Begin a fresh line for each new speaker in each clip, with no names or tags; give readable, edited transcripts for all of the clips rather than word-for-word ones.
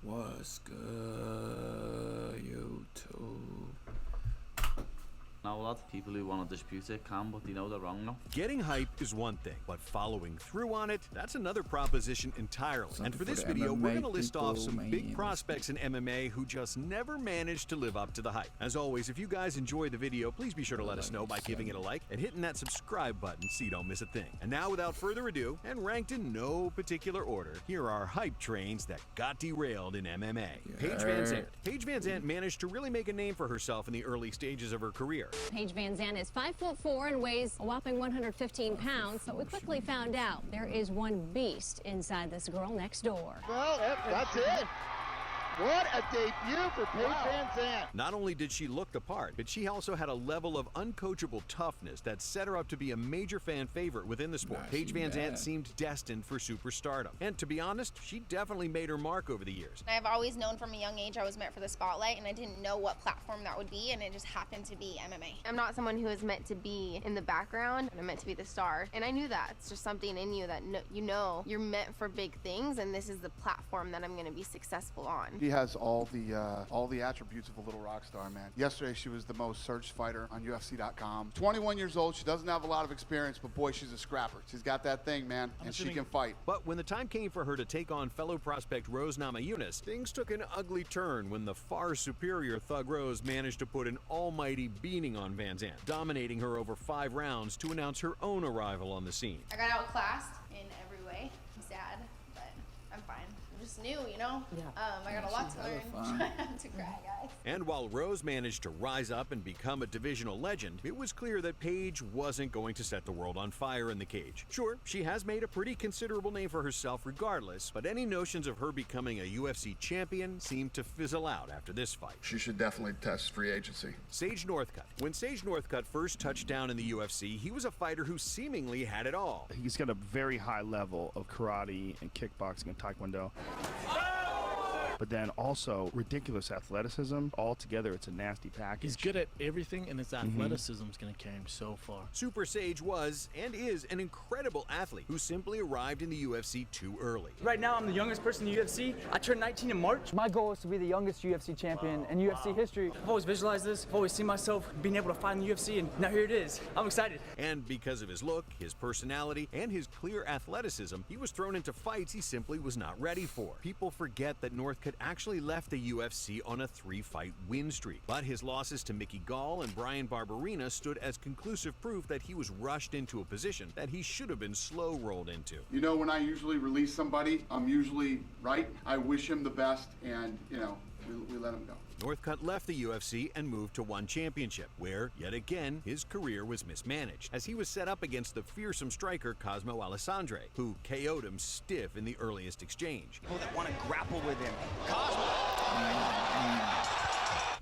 What's good, YouTube?
Now, a lot of people who want to dispute it can, but they know they're wrong now.
Getting hype is one thing, but following through on it, that's another proposition entirely. And for this video, we're going to list off some big prospects in MMA who just never managed to live up to the hype. As always, if you guys enjoyed the video, please be sure to let us know by giving it a like and hitting that subscribe button so you don't miss a thing. And now, without further ado, and ranked in no particular order, here are hype trains that got derailed in MMA. Paige VanZant. Paige VanZant managed to really make a name for herself in the early stages of her career.
Paige VanZant is 5'4" and weighs a whopping 115 pounds, but we quickly found out there is one beast inside this girl next door.
Well, that's it. What a debut for Paige VanZant.
Not only did she look the part, but she also had a level of uncoachable toughness that set her up to be a major fan favorite within the sport. Paige VanZant seemed destined for superstardom. And to be honest, she definitely made her mark over the years.
I've always known from a young age I was meant for the spotlight, and I didn't know what platform that would be, and it just happened to be MMA. I'm not someone who is meant to be in the background, and I'm meant to be the star. And I knew that. It's just something in you that you know you're meant for big things, and this is the platform that I'm going to be successful on.
She has all the attributes of a little rock star, man. Yesterday, she was the most searched fighter on UFC.com. 21 years old. She doesn't have a lot of experience, but boy, she's a scrapper. She's got that thing, man, and she can fight.
But when the time came for her to take on fellow prospect Rose Namajunas, things took an ugly turn when the far superior Thug Rose managed to put an almighty beating on VanZant, dominating her over 5 rounds to announce her own arrival on the scene.
I got outclassed in every way. I'm sad, but I'm fine. I'm just new, you know? Yeah. I got a lot to learn. Try not to cry, guys.
And while Rose managed to rise up and become a divisional legend, it was clear that Paige wasn't going to set the world on fire in the cage. Sure, she has made a pretty considerable name for herself regardless, but any notions of her becoming a UFC champion seemed to fizzle out after this fight.
She should definitely test free agency.
Sage Northcutt. When Sage Northcutt first touched down in the UFC, he was a fighter who seemingly had it all.
He's got a very high level of karate and kickboxing and taekwondo. But then also ridiculous athleticism. Altogether, it's a nasty package.
He's good at everything, and his athleticism is going to carry him so far.
Super Sage was, and is, an incredible athlete who simply arrived in the UFC too early.
Right now, I'm the youngest person in the UFC. I turned 19 in March.
My goal is to be the youngest UFC champion in UFC history.
I've always visualized this. I've always seen myself being able to fight in the UFC, and now here it is. I'm excited.
And because of his look, his personality, and his clear athleticism, he was thrown into fights he simply was not ready for. People forget that Northcutt actually left the UFC on a 3-fight win streak, but his losses to Mickey Gall and Brian Barberina stood as conclusive proof that he was rushed into a position that he should have been slow-rolled into.
You know, when I usually release somebody, I'm usually right. I wish him the best, and, you know, we let him go.
Northcutt left the UFC and moved to ONE Championship, where, yet again, his career was mismanaged, as he was set up against the fearsome striker Cosmo Alessandre, who KO'd him stiff in the earliest exchange.
People that want to grapple with him.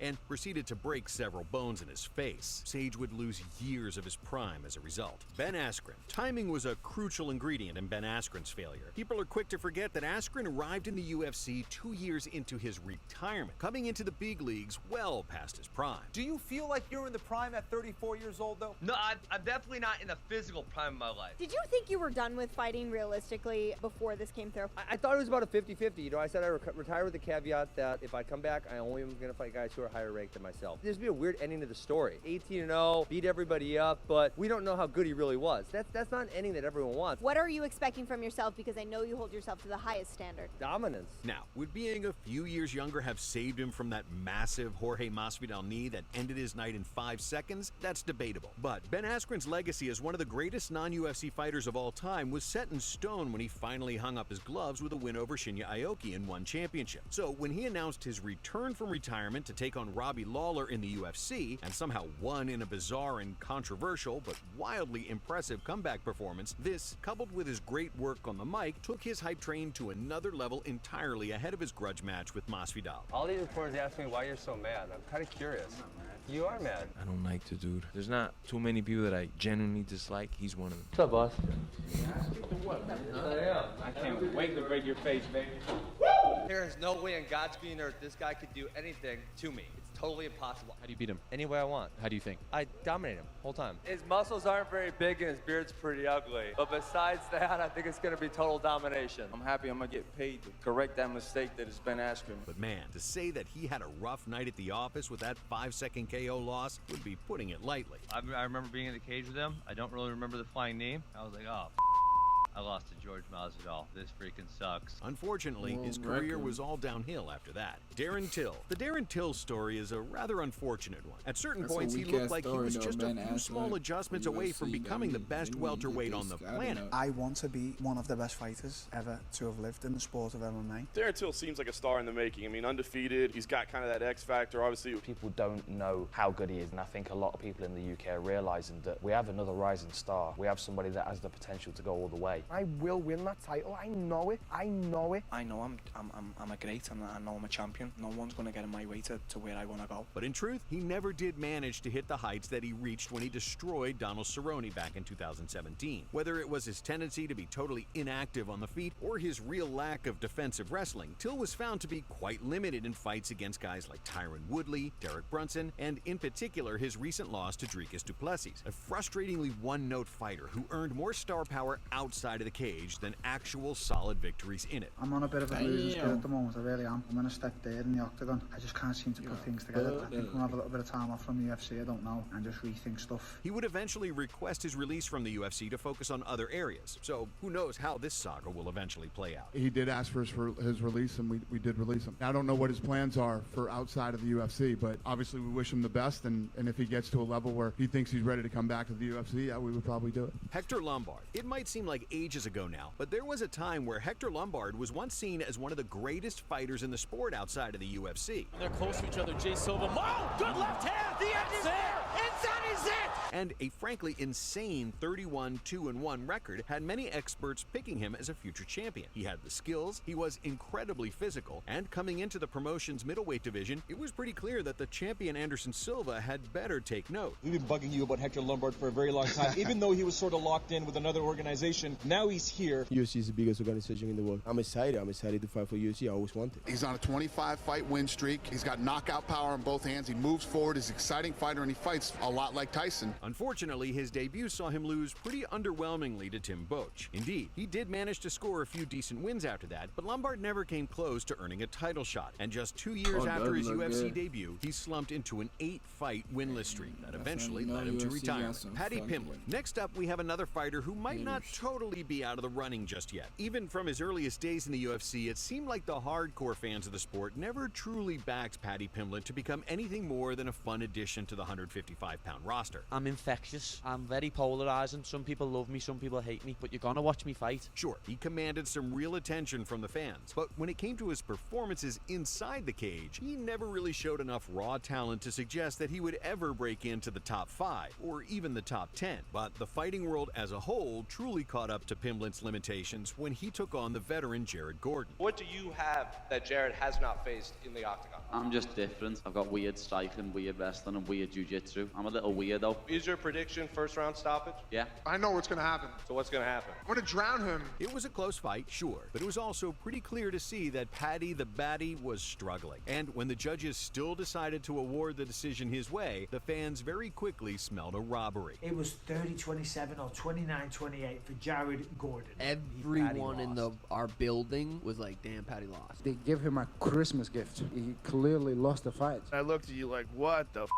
And proceeded to break several bones in his face. Sage would lose years of his prime as a result. Ben Askren. Timing was a crucial ingredient in Ben Askren's failure. People are quick to forget that Askren arrived in the UFC 2 years into his retirement, coming into the big leagues well past his prime.
Do you feel like you're in the prime at 34 years old, though?
No, I'm definitely not in the physical prime of my life.
Did you think you were done with fighting realistically before this came through?
I thought it was about a 50-50. You know, I said I retire with the caveat that if I come back, I only am going to fight guys who are higher ranked than myself. This would be a weird ending to the story. 18-0, beat everybody up, but we don't know how good he really was. That's not an ending that everyone wants.
What are you expecting from yourself? Because I know you hold yourself to the highest standard.
Dominance.
Now, would being a few years younger have saved him from that massive Jorge Masvidal knee that ended his night in 5 seconds? That's debatable. But Ben Askren's legacy as one of the greatest non-UFC fighters of all time was set in stone when he finally hung up his gloves with a win over Shinya Aoki in ONE Championship. So when he announced his return from retirement to take on Robbie Lawler in the UFC, and somehow won in a bizarre and controversial but wildly impressive comeback performance, this, coupled with his great work on the mic, took his hype train to another level entirely ahead of his grudge match with Masvidal.
All these reporters ask me why you're so mad. I'm kind of curious. You are mad.
I don't like the dude. There's not too many people that I genuinely dislike. He's one of them.
What's up, boss? I can't wait to break your face, baby.
There is no way in God's green earth this guy could do anything to me. It's
totally impossible.
How do you beat him?
Any way I want.
How do you think?
I dominate him whole time.
His muscles aren't very big and his beard's pretty ugly. But besides that, I think it's going to be total domination.
I'm happy I'm going to get paid to correct that mistake that has been Askren.
But man, to say that he had a rough night at the office with that 5-second KO loss would be putting it lightly.
I remember being in the cage with him. I don't really remember the flying knee. I was like, oh, I lost to George Masvidal. This freaking sucks.
Unfortunately, his career was all downhill after that. Darren Till. The Darren Till story is a rather unfortunate one. At certain points, he looked like he was just a few small adjustments away from becoming the best welterweight on the planet.
I want to be one of the best fighters ever to have lived in the sport of MMA.
Darren Till seems like a star in the making. I mean, undefeated. He's got kind of that X factor, obviously.
People don't know how good he is, and I think a lot of people in the UK are realizing that we have another rising star. We have somebody that has the potential to go all the way.
I will win that title. I know it. I know it.
I know I'm a great, and I know I'm a champion. No one's going to get in my way to where I want to go.
But in truth, he never did manage to hit the heights that he reached when he destroyed Donald Cerrone back in 2017. Whether it was his tendency to be totally inactive on the feet or his real lack of defensive wrestling, Till was found to be quite limited in fights against guys like Tyron Woodley, Derek Brunson, and in particular his recent loss to Dricus du Plessis, a frustratingly one-note fighter who earned more star power outside of the cage than actual solid victories in it.
I'm on a bit of a losing spirit at the moment, I really am. I'm in a step there in the octagon. I just can't seem to put things together. I think I'm gonna have a little bit of time off from the UFC, I don't know, and just rethink stuff.
He would eventually request his release from the UFC to focus on other areas, so who knows how this saga will eventually play out.
He did ask for his release, and we did release him. I don't know what his plans are for outside of the UFC, but obviously we wish him the best, and if he gets to a level where he thinks he's ready to come back to the UFC, yeah, we would probably do it.
Hector Lombard. It might seem like ages ago now, but there was a time where Hector Lombard was once seen as one of the greatest fighters in the sport outside of the UFC.
They're close to each other. Jay Silva. Oh, good left hand. The end is there. And that is it.
And a frankly insane 31-2-1 record had many experts picking him as a future champion. He had the skills, he was incredibly physical, and coming into the promotion's middleweight division, it was pretty clear that the champion Anderson Silva had better take note.
We've been bugging you about Hector Lombard for a very long time. Even though he was sort of locked in with another organization, now he's here.
UFC is the biggest organization in the world. I'm excited to fight for UFC. I always wanted.
He's on a 25-fight win streak. He's got knockout power on both hands. He moves forward. He's an exciting fighter, and he fights a lot like Tyson.
Unfortunately, his debut saw him lose pretty underwhelmingly to Tim Boetsch. Indeed, he did manage to score a few decent wins after that, but Lombard never came close to earning a title shot. And just 2 years after his UFC debut, he slumped into an 8-fight winless streak that eventually led him to retirement. Paddy Pimblett. Next up, we have another fighter who might not totally be out of the running just yet. Even from his earliest days in the UFC, it seemed like the hardcore fans of the sport never truly backed Paddy Pimblett to become anything more than a fun addition to the 155-pound roster.
I'm infectious. I'm very polarizing. Some people love me, some people hate me, but you're gonna watch me fight.
Sure, he commanded some real attention from the fans, but when it came to his performances inside the cage, he never really showed enough raw talent to suggest that he would ever break into the top 5 or even the top 10. But the fighting world as a whole truly caught up to Pimblett's limitations when he took on the veteran Jared Gordon.
What do you have that Jared has not faced in the octagon?
I'm just different. I've got weird striking, weird wrestling, and weird jiu-jitsu. I'm a little weirdo.
Is your prediction first round stoppage?
Yeah.
I know what's going to happen.
So what's going to happen?
I'm going to drown him.
It was a close fight, sure, but it was also pretty clear to see that Paddy the Batty was struggling. And when the judges still decided to award the decision his way, the fans very quickly smelled a robbery.
It was 30-27 or 29-28 for Jared Gordon.
Everyone in our building was like, damn, Paddy lost.
They give him a Christmas gift. He clearly lost the fight.
I looked at you like, what the f***?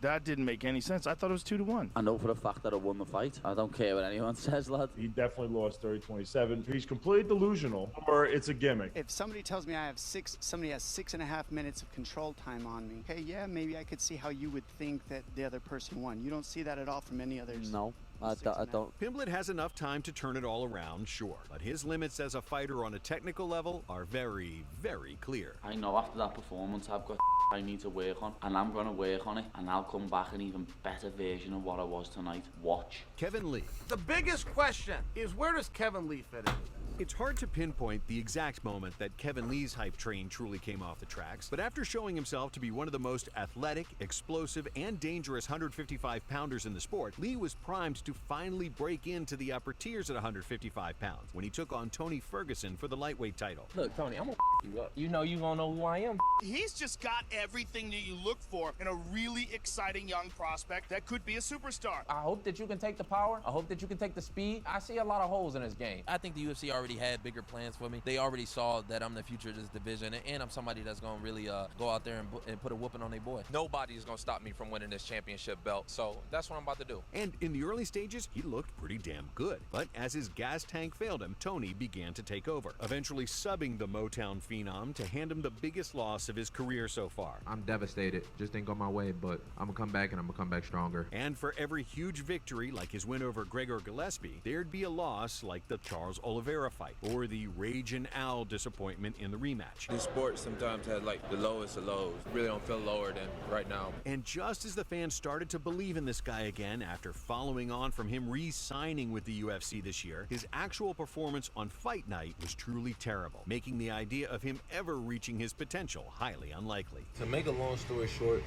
That didn't make any sense. I thought it was 2-1.
I know for the fact that I won the fight. I don't care what anyone says, lad.
He definitely lost 30-27. He's completely delusional, or it's a gimmick.
If somebody tells me somebody has 6.5 minutes of control time on me, okay, yeah, maybe I could see how you would think that the other person won. You don't see that at all from any others.
No. I don't.
Pimblett has enough time to turn it all around, sure, but his limits as a fighter on a technical level are very, very clear.
I know after that performance I've got I need to work on, and I'm going to work on it, and I'll come back an even better version of what I was tonight. Watch.
Kevin Lee.
The biggest question is, where does Kevin Lee fit into this?
It's hard to pinpoint the exact moment that Kevin Lee's hype train truly came off the tracks, but after showing himself to be one of the most athletic, explosive, and dangerous 155-pounders in the sport, Lee was primed to finally break into the upper tiers at 155 pounds when he took on Tony Ferguson for the lightweight title.
Look, Tony, I'm gonna you up. You know you gonna know who I am.
He's just got everything that you look for in a really exciting young prospect that could be a superstar.
I hope that you can take the power. I hope that you can take the speed. I see a lot of holes in this game.
I think the UFC already had bigger plans for me. They already saw that I'm the future of this division, and I'm somebody that's gonna really go out there and put a whooping on their boy. Nobody is gonna stop me from winning this championship belt, so that's what I'm about to do.
And in the early stages, he looked pretty damn good. But as his gas tank failed him, Tony began to take over, eventually subbing the Motown phenom to hand him the biggest loss of his career so far.
I'm devastated. Just didn't go my way, but I'm gonna come back and I'm gonna come back stronger.
And for every huge victory, like his win over Gregor Gillespie, there'd be a loss like the Charles Oliveira fight, or the Ragin' Al disappointment in the rematch.
This sport sometimes has like the lowest of lows. Really don't feel lower than right now.
And just as the fans started to believe in this guy again after following on from him re-signing with the UFC this year, his actual performance on fight night was truly terrible, making the idea of him ever reaching his potential highly unlikely.
To make a long story short,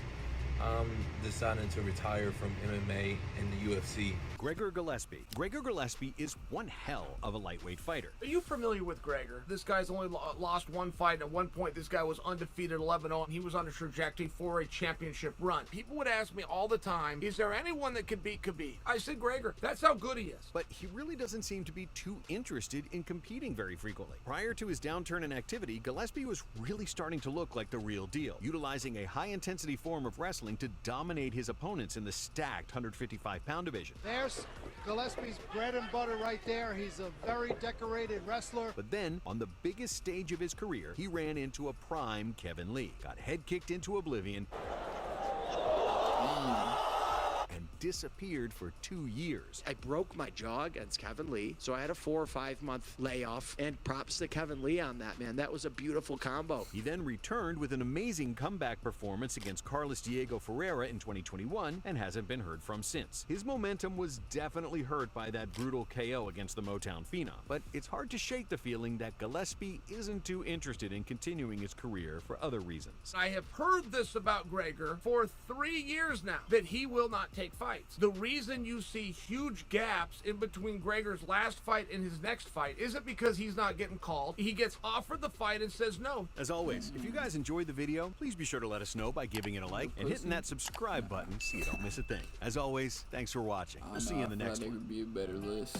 I'm deciding to retire from MMA and the UFC.
Gregor Gillespie. Gregor Gillespie is one hell of a lightweight fighter.
Are you familiar with Gregor? This guy's only lost one fight, and at one point this guy was undefeated 11-0, and he was on a trajectory for a championship run. People would ask me all the time, is there anyone that could beat Khabib? I said Gregor. That's how good he is.
But he really doesn't seem to be too interested in competing very frequently. Prior to his downturn in activity, Gillespie was really starting to look like the real deal, utilizing a high-intensity form of wrestling to dominate his opponents in the stacked 155-pound division.
There's Gillespie's bread and butter right there. He's a very decorated wrestler.
But then, on the biggest stage of his career, he ran into a prime Kevin Lee, got head kicked into oblivion, and disappeared for 2 years.
I broke my jaw against Kevin Lee, so I had a 4 or 5 month layoff, and props to Kevin Lee on that, man. That was a beautiful combo.
He then returned with an amazing comeback performance against Carlos Diego Ferreira in 2021 and hasn't been heard from since. His momentum was definitely hurt by that brutal KO against the Motown phenom, but it's hard to shake the feeling that Gillespie isn't too interested in continuing his career for other reasons.
I have heard this about Gregor for 3 years now, that he will not take fights. The reason you see huge gaps in between Gregor's last fight and his next fight isn't because he's not getting called. He gets offered the fight and says no.
As always, if you guys enjoyed the video, please be sure to let us know by giving it a like and hitting that subscribe button so you don't miss a thing. As always, thanks for watching. We'll see you in the next one.
Be a better list.